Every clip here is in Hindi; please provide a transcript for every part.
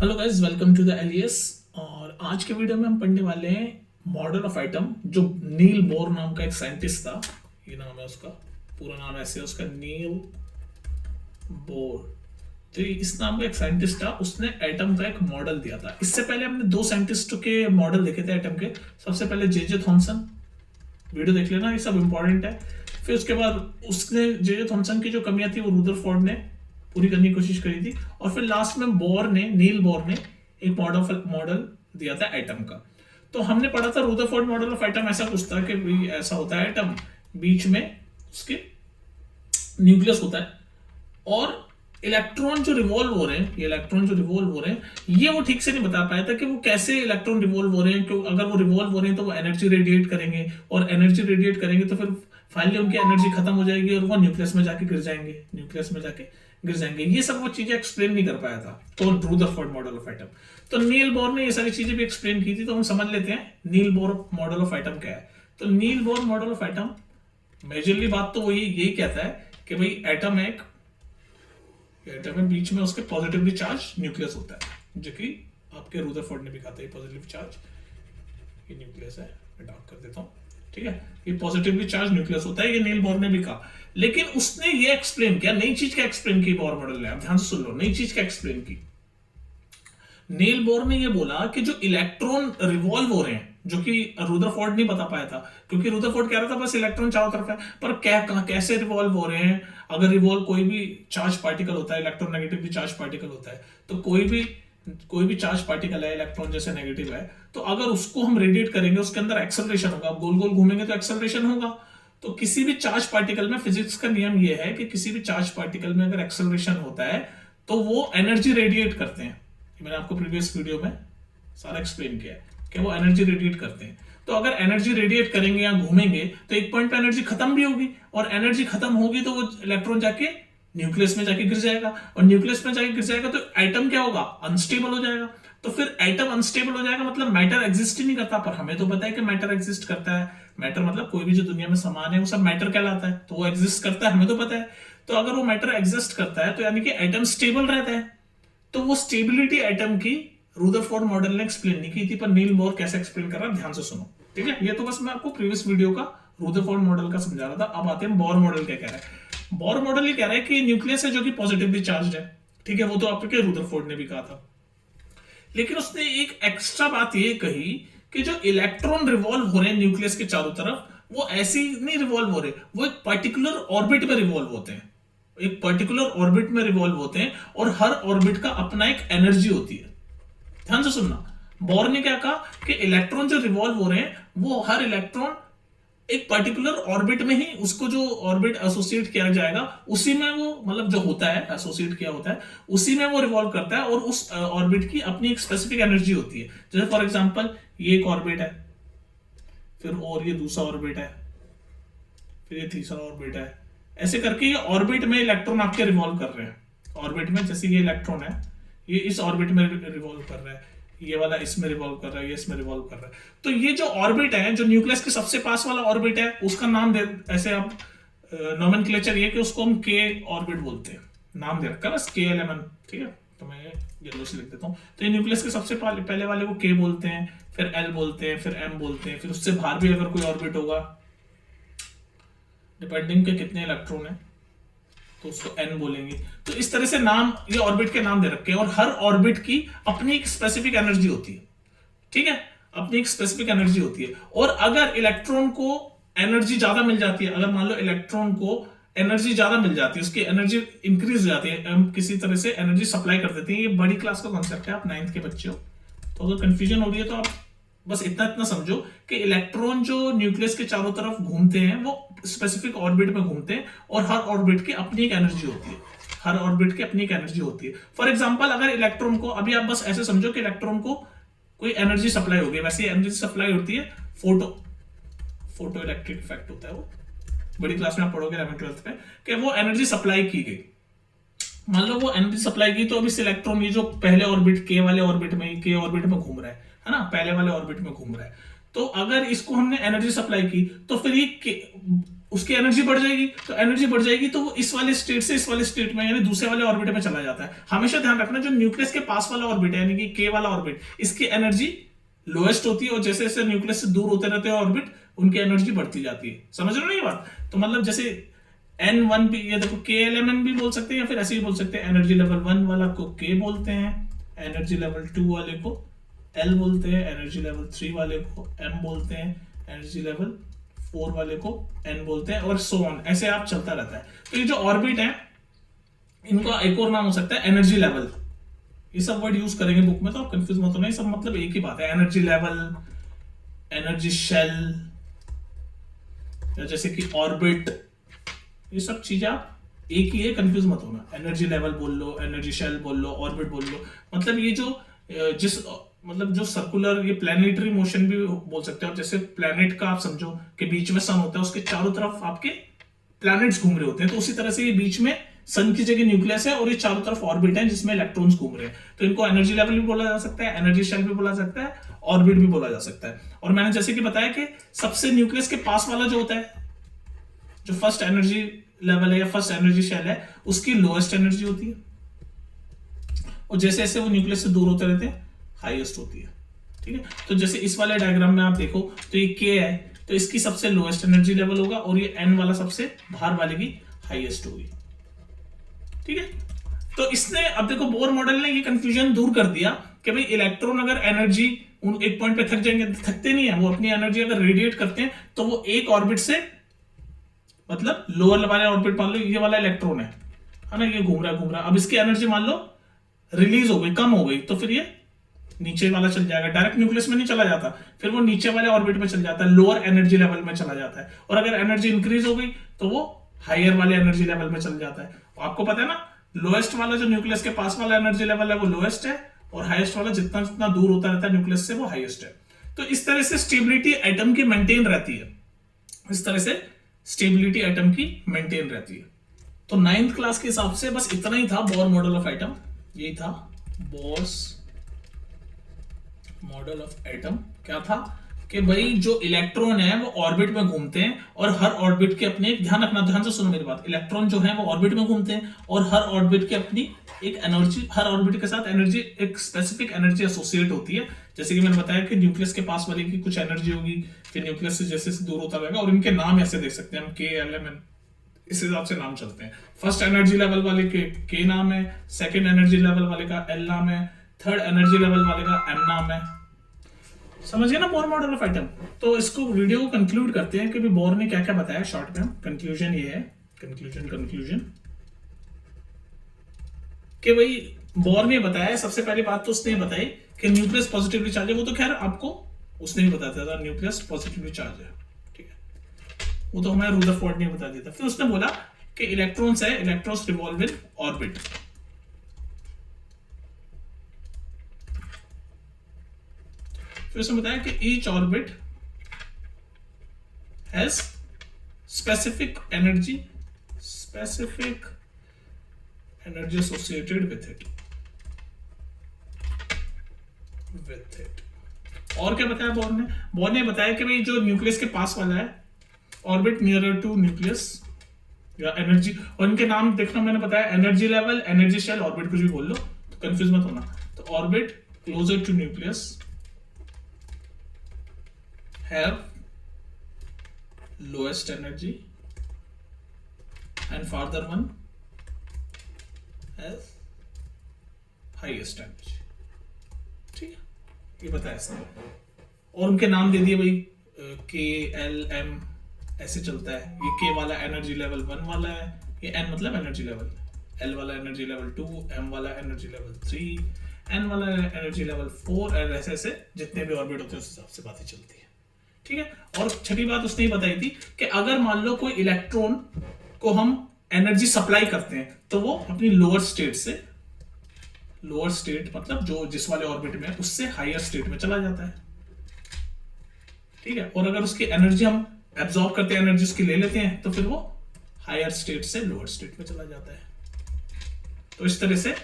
Hello guys, welcome to the एलियस। और आज के वीडियो में हम पढ़ने वाले हैं मॉडल ऑफ आइटम, जो नील बोर नाम का एक साइंटिस्ट था। ये नाम है उसका, पूरा नाम ऐसे है उसका, नील बोर। तो इस नाम का एक साइंटिस्ट था, उसने एटम का एक मॉडल दिया था। इससे पहले हमने दो साइंटिस्टों के मॉडल देखे थे एटम के। सबसे पहले जे थॉमसन, वीडियो देख लेना, ये सब इंपॉर्टेंट है। फिर उसके बाद उसने जे थॉमसन की जो कमियां थी वो रुदरफोर्ड ने पूरी करने की कोशिश करी थी। और फिर लास्ट में नील बोर ने एक मॉडल दिया था एटम का। तो हमने पढ़ा था रुदरफोर्ड मॉडल ऑफ एटम ऐसा कुछ था कि ऐसा होता है एटम, बीच में उसके न्यूक्लियस होता है, और इलेक्ट्रॉन जो रिवॉल्व हो रहे हैं, ये वो ठीक से नहीं बता पाया था कि वो कैसे इलेक्ट्रॉन रिवॉल्व हो रहे हैं। क्यों, अगर वो रिवॉल्व हो रहे हैं तो वो एनर्जी रेडिएट करेंगे, और एनर्जी रेडिएट करेंगे तो फिर फाइनली उनकी एनर्जी खत्म हो जाएगी और वो न्यूक्लियस में जाके गिर जाएंगे। ये सब वो चीजें एक्सप्लेन नहीं कर पाया था तो रुदरफोर्ड मॉडल ऑफ एटम। तो नील बोर ने ये सारी चीजें भी एक्सप्लेन की थी। तो हम समझ लेते हैं Niels Bohr model of atom क्या है। तो Niels Bohr model of atom majorly बात तो वही यही कहता है कि भाई एटम में बीच में उसके पॉजिटिवली चार्ज न्यूक्लियस होता है, जो कि आपके रुदरफोर्ड ने भी कहा था। ये पॉजिटिव चार्ज, ये न्यूक्लियस है, मैं डार्क कर देता हूं, ठीक है। ये पॉजिटिवली चार्ज न्यूक्लियस होता है, ये नील बोर ने भी कहा। लेकिन उसने ये एक्सप्लेन किया, नई चीज क्या एक्सप्लेन की बोर मॉडल ने, आप ध्यान से सुन लो, नई चीज क्या एक्सप्लेन की। नील बोर ने ये बोला कि जो इलेक्ट्रॉन रिवॉल्व हो रहे हैं, जो कि रुदरफोर्ड नहीं बता पाया था, क्योंकि रुदरफोर्ड कह रहा था बस इलेक्ट्रॉन चारों तरफ है, पर कैसे रिवॉल्व हो रहे हैं। अगर रिवॉल्व कोई भी चार्ज पार्टिकल होता है, इलेक्ट्रोनेगेटिव चार्ज पार्टिकल होता है, तो कोई भी चार्ज पार्टिकल है, इलेक्ट्रॉन जैसे नेगेटिव है, तो अगर उसको हम रेडिएट करेंगे, उसके अंदर एक्सेलरेशन होगा। अब गोल गोल घूमेंगे तो एक्सेलरेशन होगा। तो किसी भी चार्ज पार्टिकल में फिजिक्स का नियम यह है कि किसी भी चार्ज पार्टिकल में अगर एक्सेलरेशन होता है तो वो एनर्जी रेडिएट करते हैं। मैंने आपको प्रीवियस वीडियो में सारा एक्सप्लेन किया है कि वो एनर्जी रेडिएट करते हैं। तो अगर एनर्जी रेडिएट करेंगे या घूमेंगे तो एक पॉइंट पे एनर्जी खत्म भी होगी, और एनर्जी खत्म होगी तो वो इलेक्ट्रॉन जाके न्यूक्लियस में जाके गिर जाएगा, और न्यूक्लियस में जाके गिर जाएगा तो एटम क्या होगा, अनस्टेबल हो जाएगा। तो फिर एटम अनस्टेबल हो जाएगा, मतलब मैटर एग्जिस्ट ही नहीं करता। पर हमें तो पता है कि मैटर एग्जिस्ट करता है। मैटर मतलब कोई भी जो दुनिया में सामान है वो सब मैटर कहलाता है, तो वो एग्जिस्ट करता है, हमें तो पता है। तो अगर वो मैटर एग्जिस्ट करता है तो यानी कि एटम स्टेबल रहता है। तो वो स्टेबिलिटी एटम की रुदरफोर्ड मॉडल ने एक्सप्लेन नहीं की थी, पर नील बोर कैसे एक्सप्लेन कर रहा है, ध्यान से सुनो, ठीक है। ये तो बस मैं आपको प्रीवियस वीडियो का रुदरफोर्ड मॉडल का समझा रहा था। अब आते हैं बोर मॉडल क्या कह रहा है। बोर मॉडल ये कह रहा है कि न्यूक्लियस है जो कि पॉजिटिवली चार्ज है, ठीक है, वो तो आपके रुदरफोर्ड ने भी कहा था। लेकिन उसने एक एक्स्ट्रा बात ये कही कि जो इलेक्ट्रॉन रिवॉल्व हो रहे हैं न्यूक्लियस के चारों तरफ, वो ऐसे ही नहीं रिवॉल्व हो रहे, वो एक पर्टिकुलर ऑर्बिट में रिवॉल्व होते हैं। एक पर्टिकुलर ऑर्बिट में रिवॉल्व होते हैं, और हर ऑर्बिट का अपना एक एनर्जी होती है। ध्यान से सुनना, बोर ने क्या कहा कि इलेक्ट्रॉन जो रिवॉल्व हो रहे हैं, वो हर इलेक्ट्रॉन एक पर्टिकुलर ऑर्बिट में ही, उसको जो ऑर्बिट एसोसिएट किया जाएगा उसी में वो, मतलब जो होता है एसोसिएट किया होता है उसी में वो रिवॉल्व करता है, और उस ऑर्बिट की अपनी एक स्पेसिफिक एनर्जी होती है। जैसे फॉर एग्जांपल ये एक ऑर्बिट है, फिर और ये दूसरा ऑर्बिट है, फिर ये तीसरा ऑर्बिट है। ऐसे करके ये ऑर्बिट में इलेक्ट्रॉन आपके रिवॉल्व कर रहे हैं। ऑर्बिट में जैसे ये इलेक्ट्रॉन है, ये इस ऑर्बिट में रिवॉल्व कर रहा है, ये वाला इसमें रिवॉल्व कर रहा है, ये इसमें रिवॉल्व कर रहा है। तो ये जो ऑर्बिट है, जो न्यूक्लियस के सबसे पास वाला ऑर्बिट है, उसका नाम दे, ऐसे आप नोमेनक्लेचर ये कि उसको हम के ऑर्बिट बोलते हैं, नाम दे रखा है बस, KL-M-N, ठीक है। तो मैं येलो से लिख देता हूं। तो ये न्यूक्लियस के सबसे पहले वाले को के बोलते हैं, फिर एल बोलते हैं, फिर एम बोलते हैं, फिर उससे बाहर भी अगर कोई ऑर्बिट होगा, डिपेंडिंग के कितने इलेक्ट्रॉन है, तो उसको एन बोलेंगे। तो इस तरह से नाम, ये ऑर्बिट के नाम दे रखे हैं, और हर ऑर्बिट की अपनी एक स्पेसिफिक एनर्जी होती है, ठीक है, अपनी एक स्पेसिफिक एनर्जी होती है। और अगर इलेक्ट्रॉन को एनर्जी ज्यादा मिल जाती है, अगर मान लो इलेक्ट्रॉन को एनर्जी ज्यादा मिल जाती है, उसकी एनर्जी इंक्रीज हो जाती है, हम किसी तरह से एनर्जी सप्लाई कर देते हैं। ये बड़ी क्लास का कॉन्सेप्ट है, आप 9th के बच्चे हो, तो अगर कंफ्यूजन हो रही है तो आप बस इतना समझो कि इलेक्ट्रॉन जो न्यूक्लियस के चारों तरफ घूमते हैं, वो स्पेसिफिक ऑर्बिट में घूमते हैं, और हर ऑर्बिट की अपनी एक एनर्जी होती है। हर ऑर्बिट की अपनी एक एनर्जी होती है। फॉर एग्जांपल, अगर इलेक्ट्रॉन को, अभी आप बस ऐसे समझो कि इलेक्ट्रॉन को कोई एनर्जी सप्लाई होगी, वैसे एनर्जी सप्लाई होती है फोटो इलेक्ट्रिक इफेक्ट होता है वो, बड़ी क्लास में आप पढ़ोगे 11th-12th में, कि वो एनर्जी सप्लाई की गई। मान लो वो एनर्जी सप्लाई की, तो अभी इलेक्ट्रॉन ये जो पहले ऑर्बिट, के वाले ऑर्बिट में घूम रहा है ना, पहले वाले ऑर्बिट में घूम रहा है। तो अगर इसको हमने एनर्जी सप्लाई की, तो फिर ये उसकी एनर्जी बढ़ जाएगी, तो एनर्जी बढ़ जाएगी तो वो इस वाले स्टेट से इस वाले स्टेट में यानी दूसरे वाले ऑर्बिट में चला जाता है। हमेशा ध्यान रखना जो न्यूक्लियस के पास वाला ऑर्बिट है यानी कि के वाला ऑर्बिट, इसकी एनर्जी लोएस्ट होती है और जैसे जैसे न्यूक्लियस से दूर होते रहते हैं ऑर्बिट, उनकी एनर्जी बढ़ती जाती है। समझ रहे हो ना ये बात? तो मतलब जैसे N1 भी, ये देखो KLMN भी बोल सकते हैं या फिर ऐसे ही बोल सकते हैं। एनर्जी लेवल 1 वाला को K बोलते हैं, एनर्जी लेवल 2 वाले को L बोलते हैं, एनर्जी लेवल 3 वाले को M बोलते हैं, एनर्जी लेवल 4 वाले को N बोलते हैं, और सो ऑन, ऐसे आप चलता रहता है। तो ये जो ऑर्बिट है इनका एक और नाम हो सकता है एनर्जी लेवल। ये सब वर्ड यूज करेंगे बुक में तो आप कंफ्यूज मत होना, ये सब मतलब एक ही बात है। एनर्जी लेवल, एनर्जी शेल, या जैसे कि ऑर्बिट, ये सब चीजें आप एक ही है, कंफ्यूज मत होना। एनर्जी लेवल बोल लो, एनर्जी शेल बोल लो, ऑर्बिट बोल लो, मतलब ये जो जिस मतलब जो सर्कुलर, ये प्लैनेटरी मोशन भी बोल सकते हैं। और जैसे प्लैनेट का आप समझो कि बीच में सन होता है, उसके चारों तरफ आपके प्लैनेट्स घूम रहे होते हैं, तो उसी तरह से ये बीच में सन की जगह न्यूक्लियस है और ये चारों तरफ ऑर्बिट है जिसमें इलेक्ट्रॉन्स घूम रहे हैं। तो इनको एनर्जी लेवल भी बोला जा सकता है, एनर्जी शेल भी बोला सकता है, ऑर्बिट भी बोला जा सकता है। और मैंने जैसे कि बताया कि सबसे न्यूक्लियस के पास वाला जो होता है, जो फर्स्ट एनर्जी लेवल है या फर्स्ट एनर्जी शेल है, उसकी लोएस्ट एनर्जी होती है, और जैसे जैसे वो न्यूक्लियस से दूर होते रहते हैं हाईएस्ट होती है। ठीक है, तो जैसे इस वाले डायग्राम में आप देखो तो ये K है, तो इसकी सबसे लोएस्ट एनर्जी लेवल होगा, और ये N वाला सबसे बाहर वाले की हाईएस्ट होगी। ठीक है, तो इसने, अब देखो बोर मॉडल ने ये कंफ्यूजन दूर कर दिया कि भाई इलेक्ट्रॉन अगर एनर्जी उन एक पॉइंट पे थक जाएंगे, थकते नहीं है वो, अपनी एनर्जी अगर रेडिएट करते हैं तो वो एक ऑर्बिट से, मतलब लोअर वाले ऑर्बिट, मान लो ये वाला इलेक्ट्रॉन है ना, ये घूम रहा, अब इसकी एनर्जी मान लो रिलीज हो गई, कम हो गई, तो फिर ये नीचे वाला चल जाएगा, डायरेक्ट न्यूक्लियस में नहीं चला जाता, फिर वो नीचे वाले ऑर्बिट में चल जाता है, लोअर एनर्जी लेवल में चला जाता है। और अगर एनर्जी इंक्रीज हो गई तो वो हायर वाले एनर्जी लेवल में चल जाता है। आपको पता है ना, लोएस्ट वाला जो न्यूक्लियस के पास वाला एनर्जी लेवल है वो लोएस्ट है, और हाईएस्ट वाला जितना जितना दूर होता रहता है न्यूक्लियस से वो हाईएस्ट है। तो इस तरह से स्टेबिलिटी एटम की मेंटेन रहती है, इस तरह से स्टेबिलिटी एटम की मेंटेन रहती है। तो 9th क्लास के हिसाब से बस इतना ही था बोर मॉडल ऑफ एटम, यही था बोर्स मॉडल ऑफ एटम। क्या था कि भाई जो इलेक्ट्रॉन है वो ऑर्बिट में घूमते हैं, और हर ऑर्बिट के अपने, ध्यान रखना, ध्यान से सुनो मेरी बात, इलेक्ट्रॉन जो है वो ऑर्बिट में घूमते हैं, और हर ऑर्बिट के अपनी एक एनर्जी, हर ऑर्बिट के साथ एनर्जी, एक स्पेसिफिक एनर्जी एसोसिएट होती है। जैसे कि मैंने बताया कि न्यूक्लियस के पास वाले की कुछ एनर्जी होगी, फिर न्यूक्लियस से जैसे दूर होता रहेगा, और इनके नाम ऐसे देख सकते हैं हम, KLMN, इस हिसाब से नाम चलते हैं। फर्स्ट एनर्जी लेवल वाले के K नाम है, सेकंड एनर्जी लेवल वाले का L नाम है, थर्ड एनर्जी लेवल वाले का M नाम है। समझ गए ना बोर मॉडल ऑफ एटम? तो इसको वीडियो को कंक्लूड करते हैं कि भी बोर ने क्या क्या बताया शॉर्ट में। कंक्लूजन ये है, कंक्लूजन कि भाई बोर ने बताया, सबसे पहली बात तो उसने बताई कि न्यूक्लियस पॉजिटिवली चार्ज है, वो तो खैर आपको उसने ही बताया था, न्यूक्लियस पॉजिटिवली चार्ज है, ठीक है, वो तो हमें रदरफोर्ड ने बता दिया था। फिर उसने बोला कि इलेक्ट्रॉन्स है, इलेक्ट्रॉन्स रिवॉल्व इन ऑर्बिट। फिर उसने बताया कि each orbit has specific energy associated with it. और क्या बताया बोर ने? बोर ने बताया कि भाई जो न्यूक्लियस के पास वाला है, ऑर्बिट नियरर टू न्यूक्लियस, या एनर्जी, और इनके नाम देखना, मैंने बताया energy level, energy shell, orbit, कुछ भी बोल लो, तो कंफ्यूज मत होना। तो orbit closer to nucleus have lowest energy and farther one has highest energy। ठीक है, ये बताया इसने, और उनके नाम दे दिए भाई, KLM ऐसे चलता है। ये K वाला एनर्जी लेवल 1 वाला है, ये N मतलब एनर्जी लेवल, L वाला एनर्जी लेवल 2, M वाला एनर्जी लेवल 3, N वाला एनर्जी लेवल 4, और ऐसे ऐसे जितने भी ऑर्बिट होते हैं उस हिसाब से बातें चलती है। ठीक है, और छठी बात उसने ये बताई थी कि अगर मान लो कोई इलेक्ट्रॉन को हम एनर्जी सप्लाई करते हैं तो वो अपनी लोअर स्टेट से, लोअर स्टेट मतलब जो जिस वाले ऑर्बिट में है उससे हायर स्टेट में चला जाता है। ठीक है, और अगर उसकी एनर्जी हम एब्जॉर्ब करते हैं, एनर्जी उसकी ले लेते हैं, तो फिर वो हायर स्टेट से लोअर स्टेट में चला जाता है। तो इस तरह से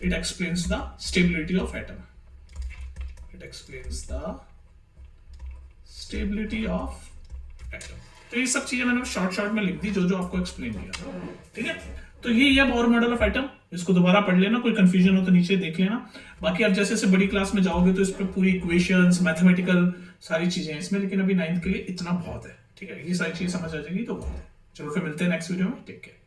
it explains the stability of atom, it explains the stability of atom. तो ये सब चीजें मैंने शॉर्ट में लिख दी जो जो आपको एक्सप्लेन किया, ठीक है। तो ये बोर मॉडल ऑफ आइटम, इसको दोबारा पढ़ लेना, कोई कंफ्यूजन हो तो नीचे देख लेना। बाकी आप जैसे जैसे बड़ी क्लास में जाओगे तो इस पर पूरी इक्वेशंस, मैथमेटिकल सारी चीजें इसमें, लेकिन अभी 9th के लिए इतना बहुत है, ठीक है। ये सारी चीज समझ आ जाएगी तो बहुत है। चलो फिर मिलते हैं नेक्स्ट वीडियो में, टेक केयर।